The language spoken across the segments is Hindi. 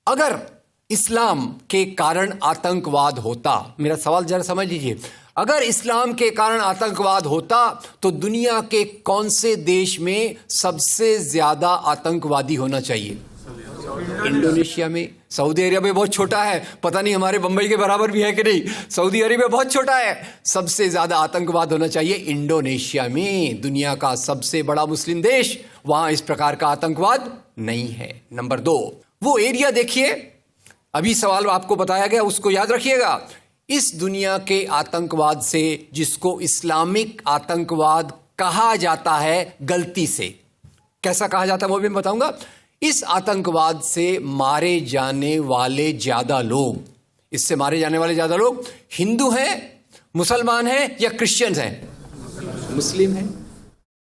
अगर इस्लाम के कारण आतंकवाद होता, मेरा सवाल जरा समझ लीजिए, अगर इस्लाम के कारण आतंकवाद होता तो दुनिया के कौन से देश में सबसे ज्यादा आतंकवादी होना चाहिए? इंडोनेशिया में। सऊदी अरेबिया बहुत छोटा है, पता नहीं हमारे बंबई के बराबर भी है कि नहीं। सऊदी अरेबिया बहुत छोटा है, सबसे ज्यादा आतंकवाद होना चाहिए इंडोनेशिया में, दुनिया का सबसे बड़ा मुस्लिम देश। वहां इस प्रकार का आतंकवाद नहीं है। नंबर 2, वो एरिया देखिए, अभी सवाल आपको बताया गया, उसको याद रखिएगा। इस दुनिया के आतंकवाद से, जिसको इस्लामिक आतंकवाद कहा जाता है गलती से, कैसा कहा जाता है वो भी मैं बताऊंगा। इस आतंकवाद से मारे जाने वाले ज्यादा लोग, इससे मारे जाने वाले ज्यादा लोग हिंदू हैं, मुसलमान हैं या क्रिश्चियंस हैं? मुस्लिम हैं।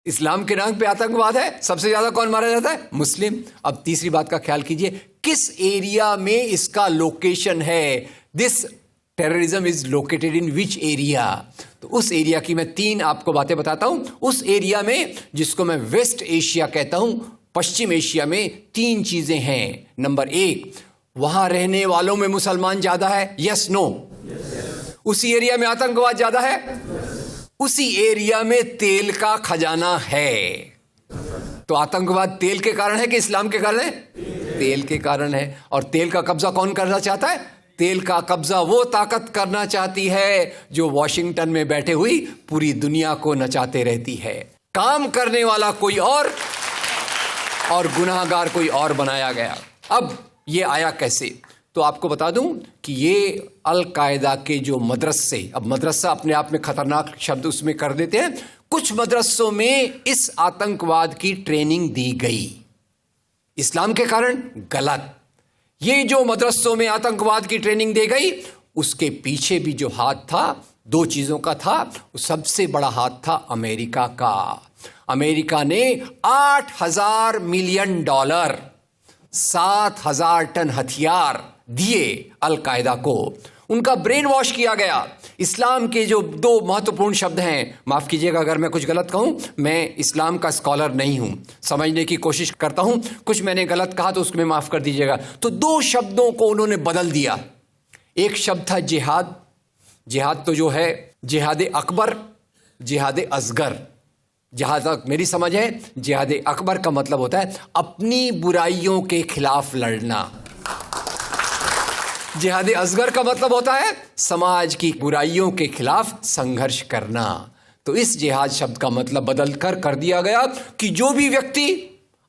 इस्लाम के नाम पे आतंकवाद है, सबसे ज्यादा कौन मारा जाता है? मुस्लिम। अब तीसरी बात का ख्याल कीजिए, किस एरिया में इसका लोकेशन है? This terrorism is located in which area? तो उस एरिया की मैं 3 आपको बातें बताता हूं। उस एरिया में, जिसको मैं वेस्ट एशिया कहता हूं, पश्चिम एशिया में 3 चीजें हैं। नंबर 1, वहां रहने वालों में मुसलमान ज्यादा है, यस नो? उसी एरिया में आतंकवाद ज्यादा है, उसी एरिया में तेल का खजाना है। तो आतंकवाद तेल के कारण है कि इस्लाम के कारण है? तेल के कारण है। और तेल का कब्जा कौन करना चाहता है? तेल का कब्जा वो ताकत करना चाहती है जो वॉशिंगटन में बैठे हुई पूरी दुनिया को नचाते रहती है। काम करने वाला कोई और गुनाहगार कोई और बनाया गया। अब ये आया कैसे? तो आपको बता दूं कि ये अल कायदा के जो मदरसे, अब मदरसा अपने आप में खतरनाक शब्द उसमें कर देते हैं, कुछ मदरसों में इस आतंकवाद की ट्रेनिंग दी गई। इस्लाम के कारण गलत। ये जो मदरसों में आतंकवाद की ट्रेनिंग दी गई, उसके पीछे भी जो हाथ था, 2 चीजों का था। सबसे बड़ा हाथ था अमेरिका का। अमेरिका ने $8,000 मिलियन, 7,000 टन हथियार दिए अल कायदा को। उनका ब्रेन वॉश किया गया। इस्लाम के जो 2 महत्वपूर्ण शब्द हैं, माफ कीजिएगा अगर मैं कुछ गलत कहूं, मैं इस्लाम का स्कॉलर नहीं हूं, समझने की कोशिश करता हूं, कुछ मैंने गलत कहा तो उसको माफ कर दीजिएगा। तो 2 शब्दों को उन्होंने बदल दिया। एक शब्द था जिहाद। जिहाद तो जो है जिहाद अकबर, जिहाद असगर। जहां तक मेरी समझ है, जिहाद अकबर का मतलब होता है अपनी बुराइयों के खिलाफ लड़ना। जिहाद असगर का मतलब होता है समाज की बुराइयों के खिलाफ संघर्ष करना। तो इस जिहाद शब्द का मतलब बदल कर दिया गया कि जो भी व्यक्ति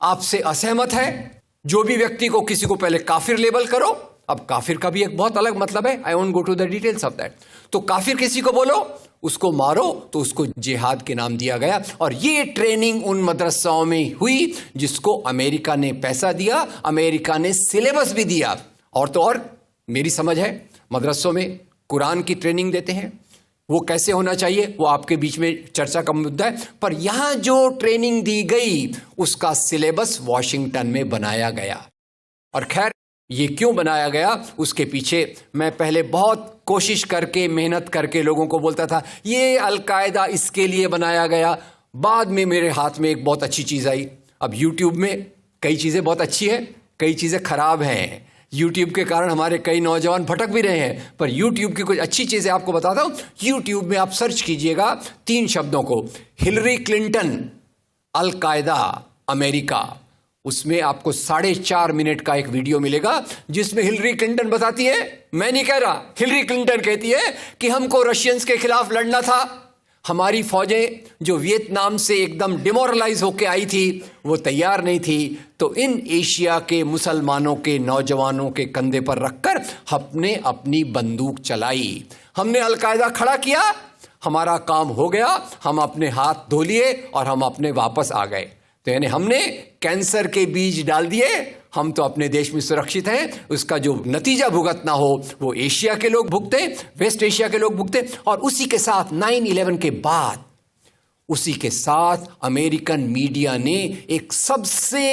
आपसे असहमत है, जो भी व्यक्ति को किसी को पहले काफिर लेबल करो, अब काफिर का भी एक बहुत अलग मतलब है, I won't go to the details of that. तो काफिर किसी को बोलो, उसको मारो, तो उसको जिहाद के नाम दिया गया। और ये ट्रेनिंग उन मदरसाओं में हुई जिसको अमेरिका ने पैसा दिया, अमेरिका ने सिलेबस भी दिया। और तो और मेरी समझ है, मदरसों में कुरान की ट्रेनिंग देते हैं। वो कैसे होना चाहिए वो आपके बीच में चर्चा का मुद्दा है, पर यहां जो ट्रेनिंग दी गई उसका सिलेबस वॉशिंगटन में बनाया गया। और खैर ये क्यों बनाया गया, उसके पीछे मैं पहले बहुत कोशिश करके, मेहनत करके लोगों को बोलता था ये अल कायदा इसके लिए बनाया गया। बाद में मेरे हाथ में एक बहुत अच्छी चीज़ आई। अब यूट्यूब में कई चीज़ें बहुत अच्छी हैं, कई चीज़ें खराब हैं। यूट्यूब के कारण हमारे कई नौजवान भटक भी रहे हैं, पर यूट्यूब की कुछ अच्छी चीज़ें आपको बताता हूँ। यूट्यूब में आप सर्च कीजिएगा 3 शब्दों को, हिलरी क्लिंटन अल कायदा अमेरिका, उसमें आपको 4.5 मिनट का एक वीडियो मिलेगा जिसमें हिलरी क्लिंटन बताती है, मैं नहीं कह रहा, हिलरी क्लिंटन कहती है कि हमको रशियंस के खिलाफ लड़ना था। हमारी फौजें जो वियतनाम से एकदम डिमोरलाइज होकर आई थी वो तैयार नहीं थी, तो इन एशिया के मुसलमानों के नौजवानों के कंधे पर रखकर हमने अपनी बंदूक चलाई, हमने अलकायदा खड़ा किया, हमारा काम हो गया, हम अपने हाथ धो लिए और हम अपने वापस आ गए। तो यानी हमने कैंसर के बीज डाल दिए, हम तो अपने देश में सुरक्षित हैं, उसका जो नतीजा भुगतना हो वो एशिया के लोग भुगते, वेस्ट एशिया के लोग भुगते। और उसी के साथ 9/11 के बाद, उसी के साथ अमेरिकन मीडिया ने एक सबसे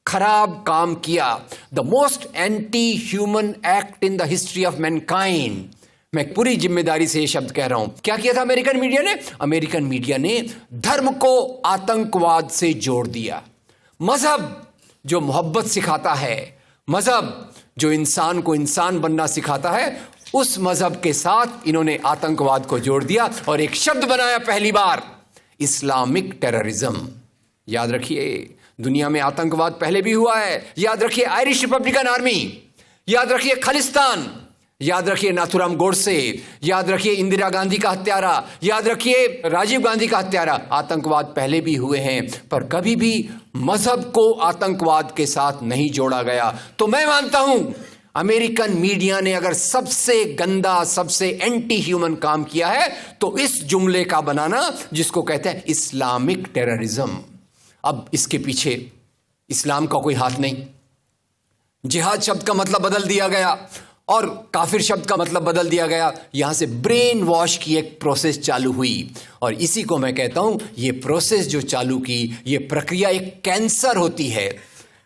खराब काम किया, the most anti human act in the history of Mankind. मैं पूरी जिम्मेदारी से ये शब्द कह रहा हूं। क्या किया था अमेरिकन मीडिया ने? अमेरिकन मीडिया ने धर्म को आतंकवाद से जोड़ दिया। मजहब जो मोहब्बत सिखाता है, मजहब जो इंसान को इंसान बनना सिखाता है, उस मजहब के साथ इन्होंने आतंकवाद को जोड़ दिया और एक शब्द बनाया पहली बार, इस्लामिक टेररिज्म। याद रखिए, दुनिया में आतंकवाद पहले भी हुआ है। याद रखिए आयरिश रिपब्लिकन आर्मी, याद रखिए खालिस्तान, याद रखिए नाथुराम गोडसे, याद रखिए इंदिरा गांधी का हत्यारा, याद रखिए राजीव गांधी का हत्यारा। आतंकवाद पहले भी हुए हैं, पर कभी भी मजहब को आतंकवाद के साथ नहीं जोड़ा गया। तो मैं मानता हूं अमेरिकन मीडिया ने अगर सबसे गंदा, सबसे एंटी ह्यूमन काम किया है तो इस जुमले का बनाना जिसको कहते हैं इस्लामिक टेररिज्म। अब इसके पीछे इस्लाम का कोई हाथ नहीं। जिहाद शब्द का मतलब बदल दिया गया और काफिर शब्द का मतलब बदल दिया गया। यहां से ब्रेन वॉश की एक प्रोसेस चालू हुई और इसी को मैं कहता हूं, ये प्रोसेस जो चालू की, ये प्रक्रिया एक कैंसर होती है।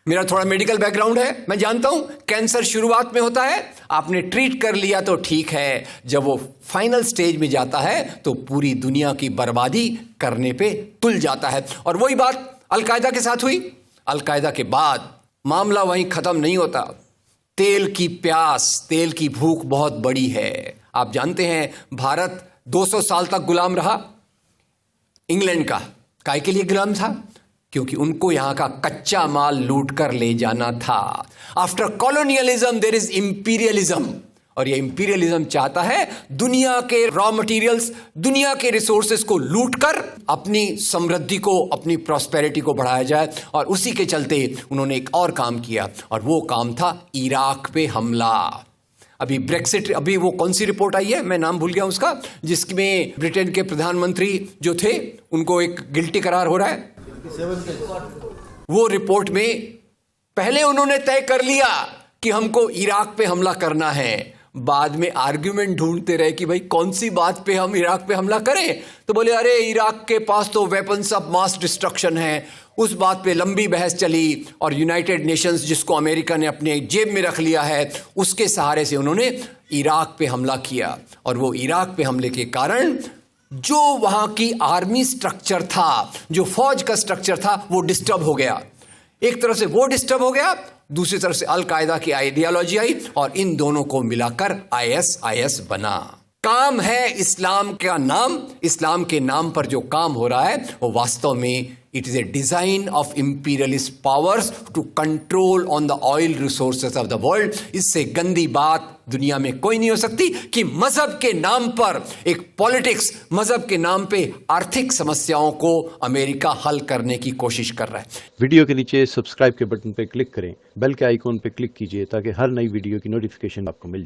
मेरा थोड़ा मेडिकल बैकग्राउंड है, मैं जानता हूं कैंसर शुरुआत में होता है, आपने ट्रीट कर लिया तो ठीक है, जब वो फाइनल स्टेज में जाता है तो पूरी दुनिया की बर्बादी करने पे तुल जाता है। और वही बात अलकायदा के साथ हुई। अलकायदा के बाद मामला वहीं खत्म नहीं होता। तेल की प्यास, तेल की भूख बहुत बड़ी है। आप जानते हैं भारत 200 साल तक गुलाम रहा इंग्लैंड का। काय के लिए गुलाम था? क्योंकि उनको यहां का कच्चा माल लूट कर ले जाना था। After colonialism there is imperialism, और ये इंपीरियलिज्म चाहता है दुनिया के रॉ मटेरियल्स, दुनिया के रिसोर्सेज को लूटकर अपनी समृद्धि को, अपनी प्रॉस्पेरिटी को बढ़ाया जाए। और उसी के चलते उन्होंने एक और काम किया और वो काम था इराक पे हमला। अभी ब्रेक्सिट, अभी वो कौन सी रिपोर्ट आई है, मैं नाम भूल गया उसका, जिसमें ब्रिटेन के प्रधानमंत्री जो थे उनको एक गिल्टी करार हो रहा है। वो रिपोर्ट में पहले उन्होंने तय कर लिया कि हमको इराक पे हमला करना है, बाद में आर्ग्यूमेंट ढूंढते रहे कि भाई कौन सी बात पे हम इराक पे हमला करें। तो बोले अरे इराक के पास तो वेपन्स ऑफ मास डिस्ट्रक्शन है। उस बात पे लंबी बहस चली और यूनाइटेड नेशंस, जिसको अमेरिका ने अपने जेब में रख लिया है, उसके सहारे से उन्होंने इराक पे हमला किया। और वो इराक पे हमले के कारण जो वहां की आर्मी स्ट्रक्चर था, जो फौज का स्ट्रक्चर था, वो डिस्टर्ब हो गया। एक तरफ से वो डिस्टर्ब हो गया, दूसरी तरफ से अलकायदा की आइडियोलॉजी आई और इन दोनों को मिलाकर आईएस बना। काम है इस्लाम का नाम, इस्लाम के नाम पर जो काम हो रहा है वो वास्तव में it is a design of imperialist powers to control on the oil resources of the world. इससे गंदी बात दुनिया में कोई नहीं हो सकती कि मजहब के नाम पर एक पॉलिटिक्स, मजहब के नाम पे आर्थिक समस्याओं को अमेरिका हल करने की कोशिश कर रहा है। वीडियो के नीचे सब्सक्राइब के बटन पे क्लिक करें, बेल के आइकॉन पे क्लिक कीजिए ताकि हर नई वीडियो की नोटिफिकेशन आपको मिल जाए।